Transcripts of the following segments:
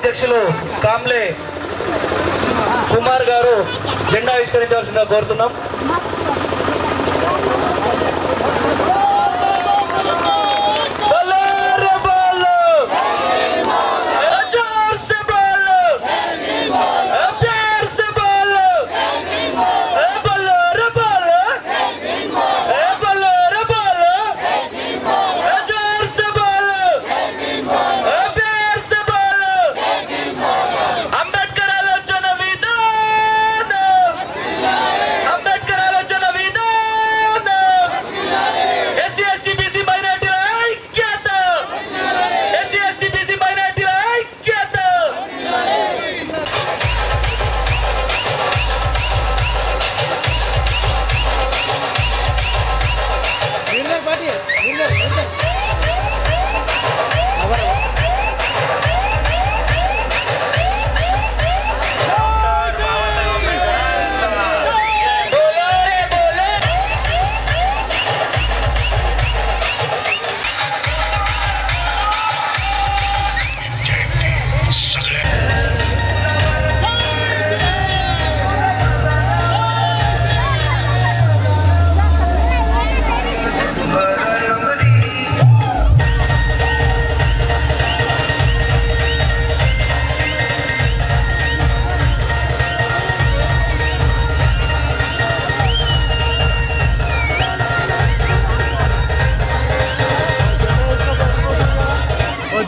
అధ్యక్షులు కామ్లే కుమార్ గారు జెండా ఆవిష్కరించవలసిందిగా కోరుతున్నాం.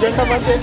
జెండా మంచి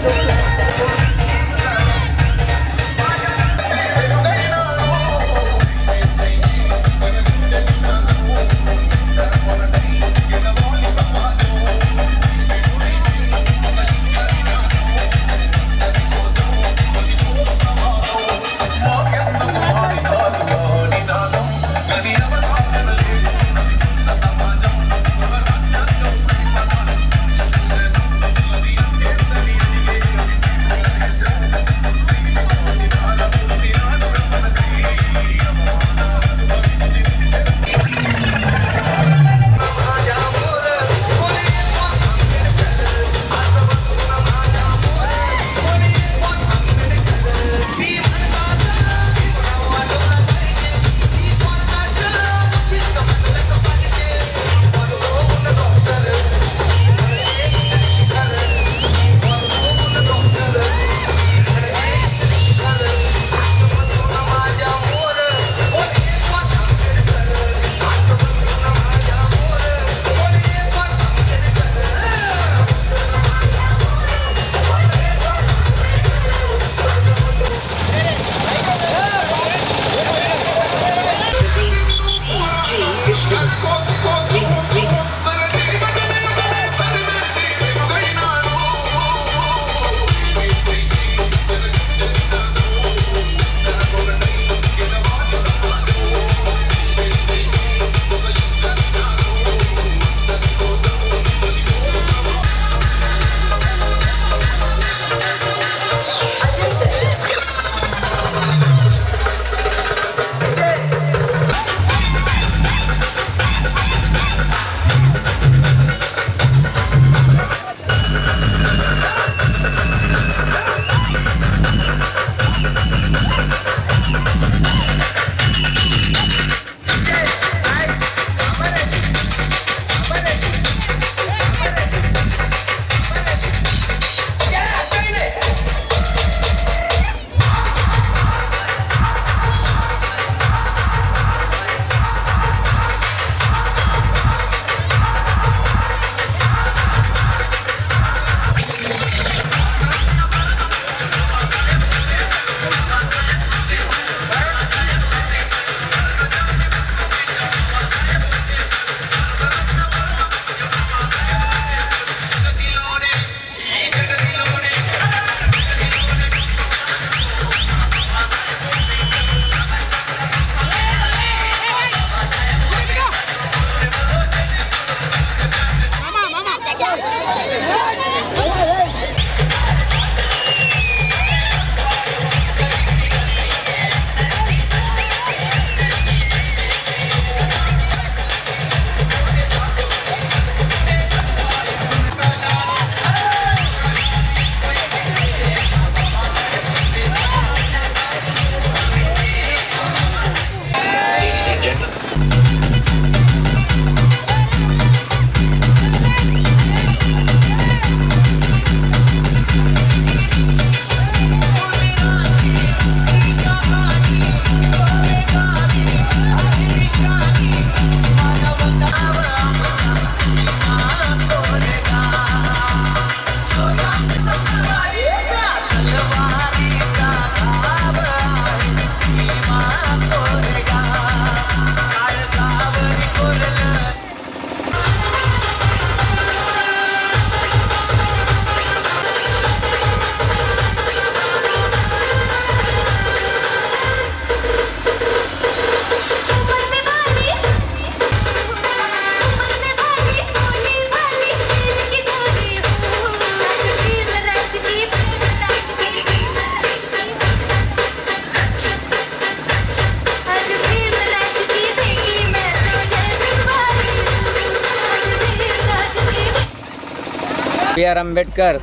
బిఆర్ అంబేద్కర్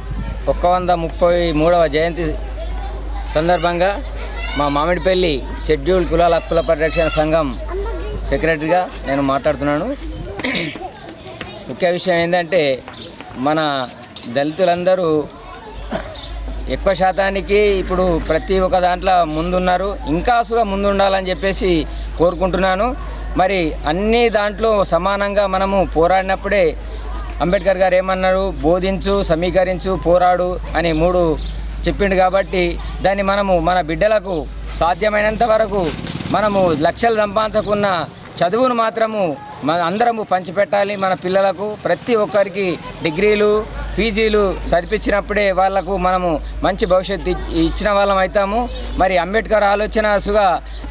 133వ జయంతి సందర్భంగా మా మామిడిపల్లి షెడ్యూల్డ్ కులాల హక్కుల పరిరక్షణ సంఘం సెక్రటరీగా నేను మాట్లాడుతున్నాను. ముఖ్య విషయం ఏంటంటే మన దళితులందరూ ఎక్కువ శాతానికి ఇప్పుడు ప్రతి ఒక్క దాంట్లో ముందున్నారు, ఇంకాసుగా ముందుండాలని చెప్పేసి కోరుకుంటున్నాను. మరి అన్ని దాంట్లో సమానంగా మనము పోరాడినప్పుడే అంబేద్కర్ గారు ఏమన్నారు, బోధించు, సమీకరించు, పోరాడు అని 3 చెప్పిండు. కాబట్టి దాన్ని మనము మన బిడ్డలకు సాధ్యమైనంత వరకు మనము లక్షలు సంపాదించకున్న చదువును మాత్రము మన అందరము పంచిపెట్టాలి. మన పిల్లలకు ప్రతి ఒక్కరికి డిగ్రీలు, పీజీలు చదివించినప్పుడే వాళ్లకు మనము మంచి భవిష్యత్తు ఇచ్చిన వాళ్ళం అవుతాము. మరి అంబేద్కర్ ఆలోచనసుగా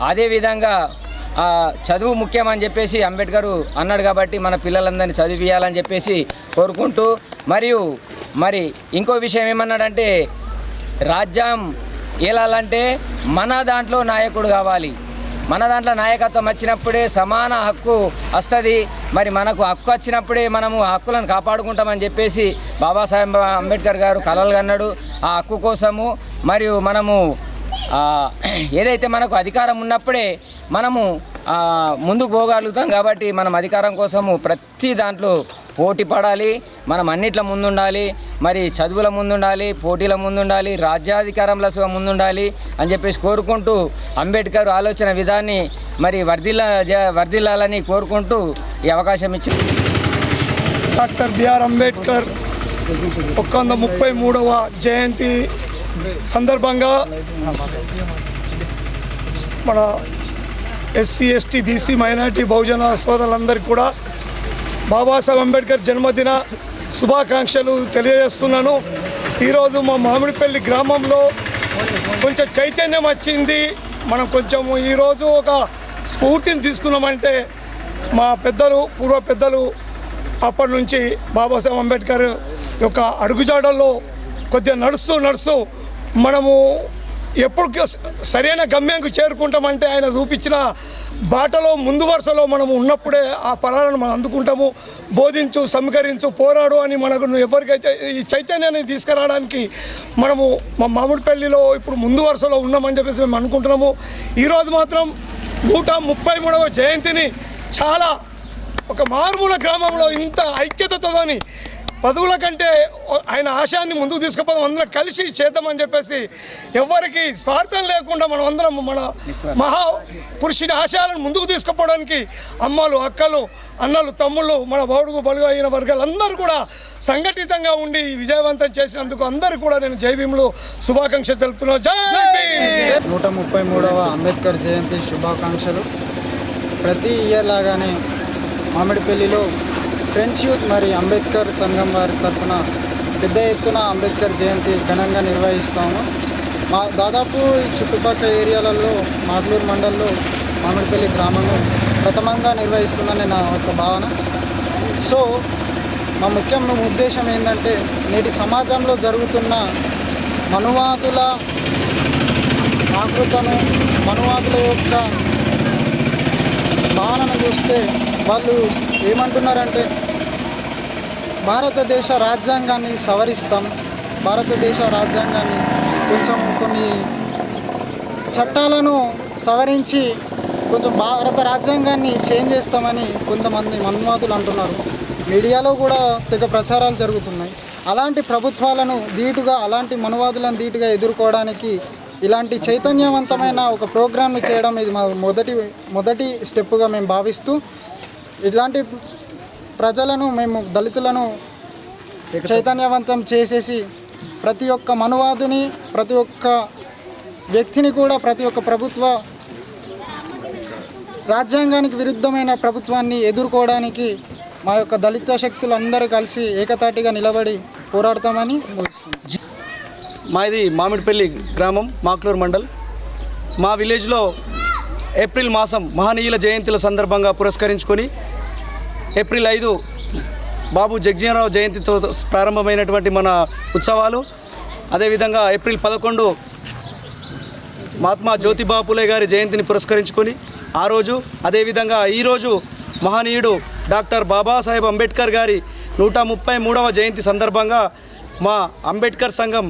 అదేవిధంగా చదువు ముఖ్యమని చెప్పేసి అంబేద్కర్ అన్నాడు. కాబట్టి మన పిల్లలందరినీ చదివియాలని చెప్పేసి కోరుకుంటూ, మరి ఇంకో విషయం ఏమన్నాడంటే, రాజ్యం ఏలాలంటే మన దాంట్లో నాయకుడు కావాలి, మన దాంట్లో నాయకత్వం వచ్చినప్పుడే సమాన హక్కు వస్తుంది. మరి మనకు హక్కు వచ్చినప్పుడే మనము ఆ హక్కులను కాపాడుకుంటామని చెప్పేసి బాబాసాహెబ్ అంబేద్కర్ గారు కలలు కన్నాడు. ఆ హక్కు కోసము మరియు మనము ఏదైతే మనకు అధికారం ఉన్నప్పుడే మనము ముందుకు పోగలుగుతాం. కాబట్టి మనం అధికారం కోసము ప్రతి దాంట్లో పోటీ పడాలి, మనం అన్నిట్లో ముందుండాలి, మరి చదువుల ముందుండాలి, పోటీల ముందుండాలి, రాజ్యాధికారంలో ముందుండాలి అని చెప్పేసి కోరుకుంటూ అంబేద్కర్ ఆలోచన విధాన్ని మరి వర్ధిల్లాలని కోరుకుంటూ ఈ అవకాశం ఇచ్చింది. డాక్టర్ బిఆర్ అంబేద్కర్ 133వ జయంతి సందర్భంగా మన ఎస్సీ, ఎస్టీ, బీసీ, మైనారిటీ, బహుజన సోదరులందరికీ కూడా బాబాసాహెబ్ అంబేద్కర్ జన్మదిన శుభాకాంక్షలు తెలియజేస్తున్నాను. ఈరోజు మా మామిడిపల్లి గ్రామంలో కొంచెం చైతన్యం వచ్చింది. మనం కొంచెం ఈరోజు ఒక స్ఫూర్తిని తీసుకున్నామంటే మా పెద్దలు, పూర్వ పెద్దలు అప్పటి నుంచి బాబాసాహెబ్ అంబేద్కర్ యొక్క అడుగుజాడల్లో కొద్దిగా నడుస్తూ మనము ఎప్పుడు సరైన గమ్యానికి చేరుకుంటామంటే ఆయన చూపించిన బాటలో ముందు వరుసలో మనము ఉన్నప్పుడే ఆ ఫలాలను మనం అందుకుంటాము. బోధించు, సమీకరించు, పోరాడు అని మనకు ఎవరికైతే ఈ చైతన్యాన్ని తీసుకురావడానికి మనము మా మామిడిపల్లిలో ఇప్పుడు ముందు వరుసలో ఉన్నామని చెప్పేసి మేము అనుకుంటున్నాము. ఈరోజు మాత్రం 133వ జయంతిని చాలా ఒక మారుమూల గ్రామంలో ఇంత ఐక్యతతోని పదవుల కంటే ఆయన ఆశయాన్ని ముందుకు తీసుకుపోదాం, అందరం కలిసి చేద్దామని చెప్పేసి ఎవరికి స్వార్థం లేకుండా మనం అందరం మన మహాపురుషుని ఆశయాలను ముందుకు తీసుకుపోవడానికి అమ్మలు, అక్కలు, అన్నలు, తమ్ముళ్ళు, మన బడుగు అయిన వర్గాలందరూ కూడా సంఘటితంగా ఉండి విజయవంతం చేసినందుకు అందరూ కూడా నేను జై భీములు శుభాకాంక్షలు తెలుపుతున్నాను. జై భీమ్. 133వ అంబేద్కర్ జయంతి శుభాకాంక్షలు. ప్రతి ఇయర్ లాగానే మామిడిపల్లిలో ఫ్రెండ్స్ యూత్ మరి అంబేద్కర్ సంఘం వారి తరఫున పెద్ద ఎత్తున అంబేద్కర్ జయంతి ఘనంగా నిర్వహిస్తాము. దాదాపు ఈ చుట్టుపక్కల ఏరియాలలో మాగ్లూరు మండలంలో మామిడిపల్లి గ్రామంలో ప్రథమంగా నిర్వహిస్తుందని నా ఒక భావన. సో మా ముఖ్యమైన ఉద్దేశం ఏంటంటే, నేటి సమాజంలో జరుగుతున్న మనువాదుల ఆకృతను, మనువాదుల యొక్క భావనను చూస్తే వాళ్ళు ఏమంటున్నారంటే, భారతదేశ రాజ్యాంగాన్ని సవరిస్తాం, భారతదేశ రాజ్యాంగాన్ని కొంచెం కొన్ని చట్టాలను సవరించి కొంచెం భారత రాజ్యాంగాన్ని చేంజ్ చేస్తామని కొంతమంది మన్వాదులు అంటున్నారు. మీడియాలో కూడా తెగ ప్రచారాలు జరుగుతున్నాయి. అలాంటి ప్రభుత్వాలను ధీటుగా, అలాంటి మనువాదులను ధీటుగా ఎదుర్కోవడానికి ఇలాంటి చైతన్యవంతమైన ఒక ప్రోగ్రామ్ని చేయడం ఇది మా మొదటి స్టెప్పుగా మేము భావిస్తూ, ఇలాంటి ప్రజలను, మేము దళితులను చైతన్యవంతం చేసేసి ప్రతి ఒక్క మనువాదుని, ప్రతి ఒక్క వ్యక్తిని కూడా, ప్రతి ఒక్క ప్రభుత్వ రాజ్యాంగానికి విరుద్ధమైన ప్రభుత్వాన్ని ఎదుర్కోవడానికి మా యొక్క దళిత శక్తులు అందరూ కలిసి ఏకతాటిగా నిలబడి పోరాడతామని ముగిస్తున్నాం. మాది మామిడిపల్లి గ్రామం, మాక్లూరు మండల్. మా విలేజ్లో ఏప్రిల్ మాసం మహనీయుల జయంతుల సందర్భంగా పురస్కరించుకొని ఏప్రిల్ 5 బాబు జగజీవనరావు జయంతితో ప్రారంభమైనటువంటి మన ఉత్సవాలు, అదేవిధంగా ఏప్రిల్ 11 మహాత్మా జ్యోతిబా పూలే గారి జయంతిని పురస్కరించుకొని ఆ రోజు, అదేవిధంగా ఈరోజు మహనీయుడు డాక్టర్ బాబాసాహెబ్ అంబేద్కర్ గారి 133వ జయంతి సందర్భంగా మా అంబేద్కర్ సంఘం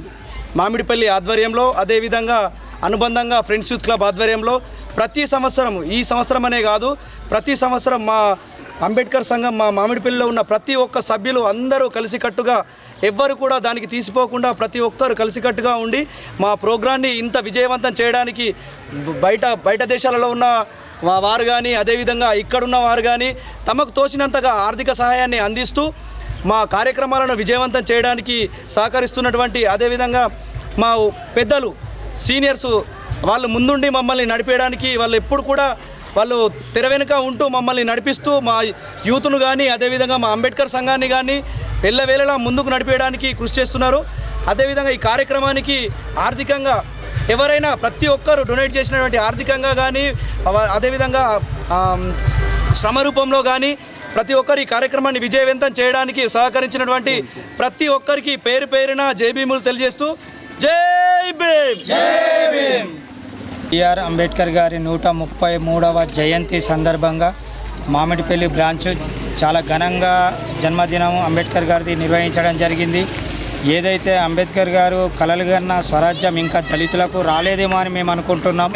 మామిడిపల్లి ఆధ్వర్యంలో, అదేవిధంగా అనుబంధంగా ఫ్రెండ్స్ యూత్ క్లబ్ ఆధ్వర్యంలో ప్రతి సంవత్సరం, ఈ సంవత్సరం అనే కాదు, ప్రతి సంవత్సరం మా అంబేద్కర్ సంఘం మా మామిడిపల్లిలో ఉన్న ప్రతి ఒక్క సభ్యులు అందరూ కలిసికట్టుగా, ఎవ్వరు కూడా దానికి తీసిపోకుండా ప్రతి ఒక్కరు కలిసికట్టుగా ఉండి మా ప్రోగ్రాన్ని ఇంత విజయవంతం చేయడానికి బయట దేశాలలో ఉన్న వారు కానీ, అదేవిధంగా ఇక్కడున్న వారు కానీ తమకు తోచినంతగా ఆర్థిక సహాయాన్ని అందిస్తూ మా కార్యక్రమాలను విజయవంతం చేయడానికి సహకరిస్తున్నటువంటి, అదేవిధంగా మా పెద్దలు సీనియర్స్ వాళ్ళు ముందుండి మమ్మల్ని నడిపేయడానికి వాళ్ళు ఎప్పుడు కూడా వాళ్ళు తెర వెనుక ఉంటూ మమ్మల్ని నడిపిస్తూ మా యూత్ను కానీ, అదేవిధంగా మా అంబేద్కర్ సంఘాన్ని కానీ ఎల్లవేళలా ముందుకు నడిపేయడానికి కృషి చేస్తున్నారు. అదేవిధంగా ఈ కార్యక్రమానికి ఆర్థికంగా ఎవరైనా ప్రతి ఒక్కరు డొనేట్ చేసినటువంటి ఆర్థికంగా కానీ, అదేవిధంగా శ్రమ రూపంలో కానీ ప్రతి ఒక్కరు ఈ కార్యక్రమాన్ని విజయవంతం చేయడానికి సహకరించినటువంటి ప్రతి ఒక్కరికి పేరు పేరున జై భీములు తెలియజేస్తూ జై భీమ్, జై భీమ్. బిఆర్ అంబేద్కర్ గారి 133వ జయంతి సందర్భంగా మామిడిపల్లి బ్రాంచ్ చాలా ఘనంగా జన్మదినం అంబేద్కర్ గారిది నిర్వహించడం జరిగింది. ఏదైతే అంబేద్కర్ గారు కలలుగన్న స్వరాజ్యం ఇంకా దళితులకు రాలేదేమో అని మేము అనుకుంటున్నాం.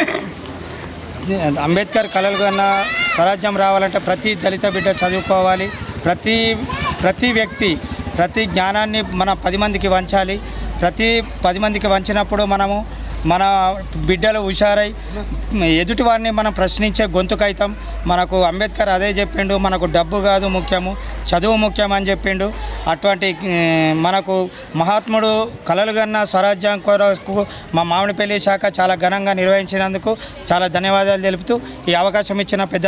అంబేద్కర్ కలలుగన్న స్వరాజ్యం రావాలంటే ప్రతి దళిత బిడ్డ చదువుకోవాలి. ప్రతి వ్యక్తి ప్రతి జ్ఞానాన్ని మన 10 మందికి వంచాలి. ప్రతి 10 మందికి వంచినప్పుడు మనము మన బిడ్డలు హుషారై ఎదుటి వారిని మనం ప్రశ్నించే గొంతుకైతాం. మనకు అంబేద్కర్ అదే చెప్పిండు, మనకు డబ్బు కాదు ముఖ్యము, చదువు ముఖ్యం అని చెప్పిండు. అటువంటి మనకు మహాత్ముడు కలలుగన్న స్వరాజ్యం కొరకు మా మామిడిపల్లి శాఖ చాలా ఘనంగా నిర్వహించినందుకు చాలా ధన్యవాదాలు తెలుపుతూ ఈ అవకాశం ఇచ్చిన పెద్ద